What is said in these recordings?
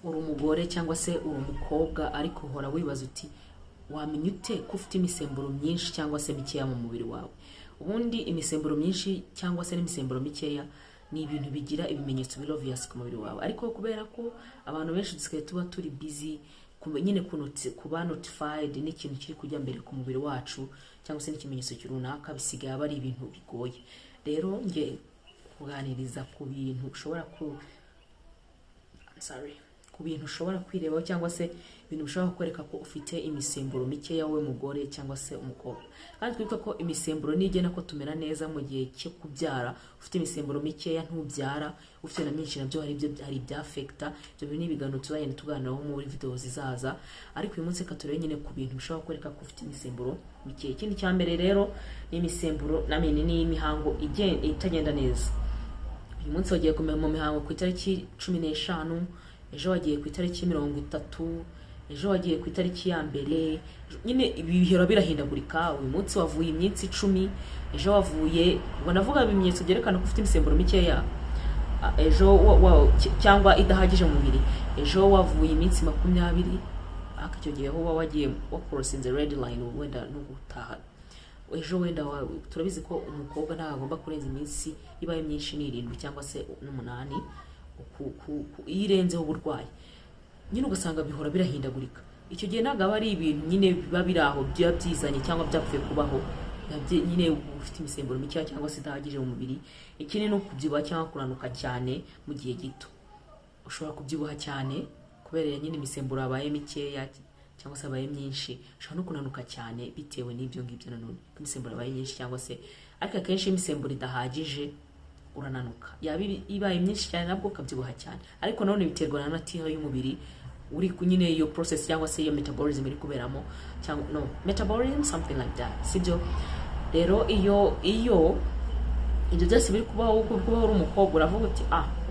uri umugore cyangwa se uri umukobwa ariko uhora wibaza uti wamenya ute ko ufite imisemburo myinshi cyangwa se mikeya mu mubiri wawe. Ubundi imisemburo myinshi cyangwa se n'imisemburo mikeya ni ibintu bigira ibimenyetso biri obvious ku mubiri wawe, ariko kubera ko abantu benshi dusigaye tuba turi busy nyine kuba notified n'ikintu kiri kujya mbere ku mubiri wacu cyangwa se n'ikimenyetso runaka, bisigaye aba ari ibintu bigoye. Rero nge kuganiriza ku bintu ushobora ku bintu ushobora kwirebaho cyangwa se ibintu bishobora kwereka ko ufite imisemburo mikeya wowe mugore cyangwa se umukobwa. Kandi twibuka ko imisemburo nigena ko tumera neza mu gihe cyo kubyara. Ufite imisemburo mikeya ntubyara, ufite na myinshi nabyo hari ibya affecta. Ibyo bintu ibiganiro tuzagenda tuganiraho muri video zizaza, ariko uyu munsi katurebe nyine ku bintu bishobora kwereka ko ufite imisemburo mikeya. Ikindi cya mbere rero ni imisemburo n'imihango itagenda neza. Uyu munsi wagiye mu mihango ku itariki 15, ejo wagiye ku itariki 30, ejo wagiye ku itariki ya mbere, nyine ibihero birahindagurika. Uyu munsi wavuye iminsi 10, ejo wavuye, ubwo navuga ibimenyetso byerekana ko ufite imisemburo mikeya ejo cyangwa idahagije mu mubiri. Ejo wavuye iminsi 20, icyo gihe ho wagiye crossing the red line, wenda no gutaha. Ejo wenda turabizi ko umukobwa ntagomba kurenza iminsi ibaye myinshi ni 7 cyangwa se 8 irenzeho uburwayi, nyine ugasanga bihora birahindagurika. Icyo gihe ntabwo aba ari ibintu nyine biba biri aho byizanye cyangwa byapfuye kubaho, nyine ufite imisemburo mikeya cyangwa se idahagije mu mubiri. Ikindi no kubyibuha cyangwa kuranuka cyane mu gihe gito. Ushobora kubyibuha cyane kubera nyine imisemburo yabaye mikeya cyangwa se yabaye myinshi. Ushobora no kunanuka cyane bitewe n'ibyo ngibyo nanone, imisemburo yabaye myinshi cyangwa se, ariko akenshi imisemburo idahagije urananuka. Yaba ibaye myinshi cyane nabwo ukabyibuha cyane, ariko none biterwa na nature y'umubiri uri nyine iyo process cyangwa se iyo metabolism iri kuberamo, cyangwa no metabolism something like that, sibyo? Rero iyo ibyo byose biri kubaho uri umukobwa, uravuga uti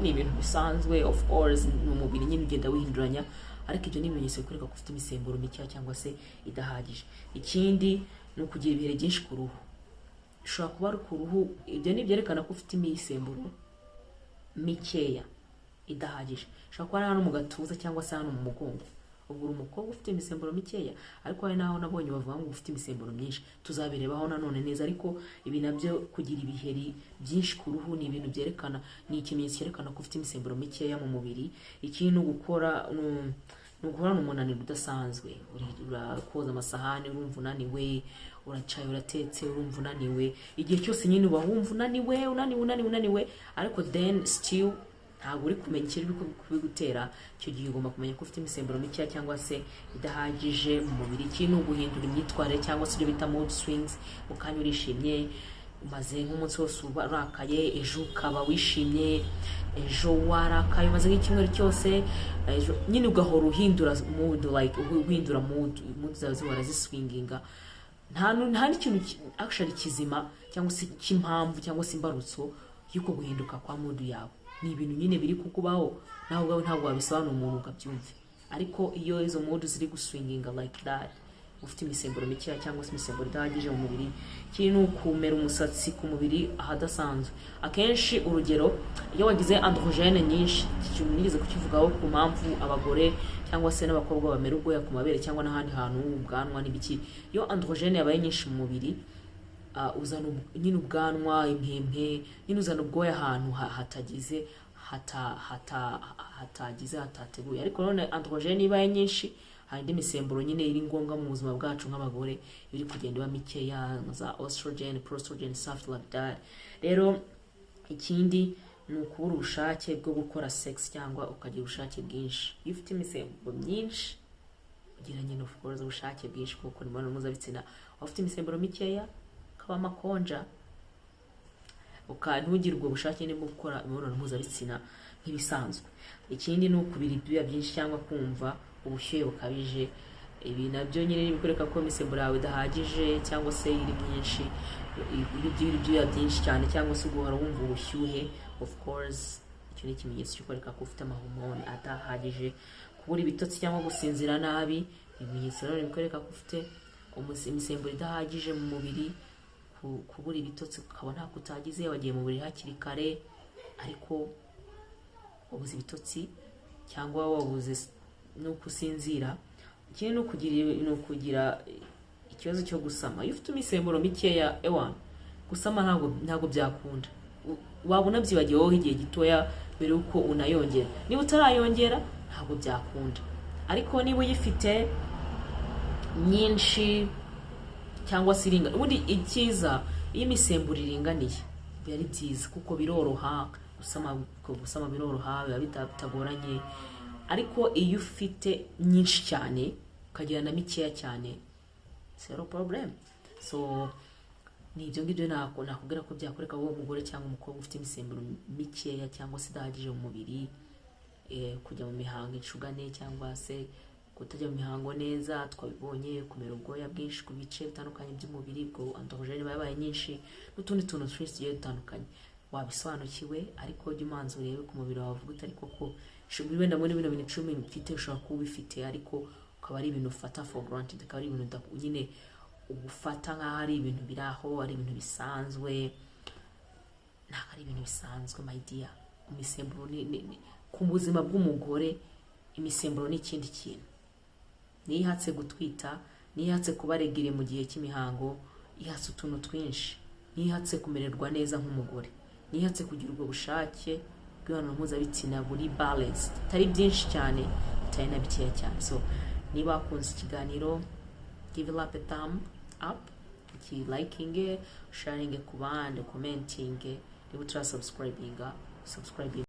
ni ibintu bisanzwe, of course ni umubiri nyine ugenda wihinduranya, ariko ibyo ni ibimenyetso bikwereka ko ufite imisemburo mikeya cyangwa se idahagije. Ikindi ni ukugira ibiheri byinshi ku ruhu. Ushobora kuba ari ku ruhu, ibyo ni byerekana ko ufite imisemburo mikeya idahagije. Ushobora kuba ari hano mu gatuza cyangwa se hano mu mugongo. Ubwo umukobwa ufite imisemburo mikeya, ariko hari naho nabonye bavuga ngo ufite imisemburo myinshi. Tuzabirebaho nanone neza, ariko ibi nabyo kugira ibiheri byinshi ku ruhu ni ibintu byerekana, ni ikimenyetso cyerekana ko ufite imisemburo mikeya mu mubiri. Ikindi gukora nuguhorana umunaniro udasanzwe, urakoza amasahani urumva unaniwe, uracaye uratetse urumva unaniwe, igihe cyose nyine uba wumva unaniwe, ariko then still ntabwo uri kumenya ikiri kubigutera. Icyo gihe ugomba kumenya ko ufite imisemburo mikeya cyangwa se idahagije mu mubiri. Ikindi guhindura imyitwarire cyangwa se ibyo bita mood swings. Ukanya urishimye, umaze nk'umunsi wose urakaye, ejo ukaba wishimye, ejo warakaye umaze nk'icyumweru cyose, ejo nyine ugahora uhindura mood, like uhindura mood zawe zihora ziswinginga. Nta n'ikintu actually kizima cyangwa se cy'impamvu cyangwa se imbarutso y'uko guhinduka kwa mood yawe. Ni ibintu nyine biri kukubaho, naho ubwawe ntabwo wabisobanura umuntu ukabyumva. Ariko iyo izo mood ziri guswinginga like that, ufite imisemburo mikeya cyangwa se imisemburo idahagije mu mubiri. Kiri ni ukumera umusatsi ku mubiri ahadasanzwe. Akenshi urugero, iyo wagize androgene nyinshi, ikintu nigeze kukivugaho ku mpamvu abagore cyangwa se n'abakobwa bamera ubwoya ku mabere cyangwa n'ahandi hantu, ubwanwa n'ibiki. Iyo androgene yabaye nyinshi mu mubiri, uzana nyine ubwanwa, impempe, nyine uzana ubwoya ahantu hatagize hatateguye. Ariko none androgene ibaye nyinshi, hari indi misemburo nyine iri ngombwa mu buzima bwacu nk'abagore iri kugenda iba mikeya, za estrogen, proestrogen, stuff like that. Rero ikindi ni ukubura ubushake bwo gukora sex cyangwa ukagira ubushake bwinshi. Iyo ufite imisemburo myinshi ugira nyine of course ubushake bwinshi kuko ni imibonano mpuzabitsina. Ufite imisemburo mikeya ukaba makonja, ntugire ubwo bushake bwo gukora imibonano mpuzabitsina nk'ibisanzwe. Ikindi ni ukubira ibyuya byinshi cyangwa kumva ubushyuhe bukabije. Ibi nabyo nyine bikwereka ko imisemburo yawe idahagije cyangwa se iri myinshi. Ibyuya byinshi cyane cyangwa se guhora wumva ubushyuhe, of course icyo ni ikimenyetso cy'ukwereka ko ufite amahormone adahagije. Kubura ibitotsi cyangwa gusinzira nabi, ibimenyetso rero bikwereka ko ufite imisemburo idahagije mu mubiri. Kubura ibitotsi ukaba nta kutagize, wagiye mu buriri hakiri kare ariko ubuze ibitotsi, cyangwa wabuze nuko usinzira. Ikindi ni ukugira ikibazo cyo gusama. Iyo ufite imisemburo mikeya gusama ntabwo byakunda. Wabona byibagiweho igihe gitoya mbere uko unayongera. Niba utarayongera ntabwo byakunda, ariko niba uyifite nyinshi cyangwa se iringa, ubundi icyiza iyo imisemburo iringaniye biba ari byiza kuko biroroha gusama biroroha, biba bitagoranye. Ariko iyo ufite nyinshi cyane ukagira na mikeya cyane, zero problem. So ni ibyo ngibyo nakubwira ko byakoreka wowe umugore cyangwa umukobwa ufite imisemburo mikeya cyangwa se idahagije mu mubiri, kujya mu mihango incugane cyangwa se kutajya mu mihango neza. Twabibonye kumera ubwoya bwinshi ku bice bitandukanye by'umubiri, ubwo androgene babaye nyinshi n'utundi tuntu twinshi tugiye dutandukanye. Wabisobanukiwe, ariko jya umanza urebe ku mubiri wawe uvuga utari koko wenda muri bino bintu 10 mfite ushobora kuba ubifite, ariko ukaba ari ibintu ufata for granted, ukaba ari ibintu nyine ugufata nk'aho ari ibintu biraho, ari ibintu bisanzwe. Ntabwo ari ibintu bisanzwe my dear. Imisemburo ku buzima bw'umugore, imisemburo ni ikindi kintu. Niyo ihatse gutwita, niyo ihatse kuba regire mu gihe cy'imihango, ihatse utuntu twinshi. Niyo ihatse kumererwa neza nk'umugore, niyo ihatse kugira ubwo bushake bw'imibonano mpuzabitsina buri balance, atari byinshi cyane atari na bikeya cyane. So niba wakunze ikiganiro, give it a thumb up, liking, sharing ku bandi, commenting. Niba utarasubscribinga, subscribe.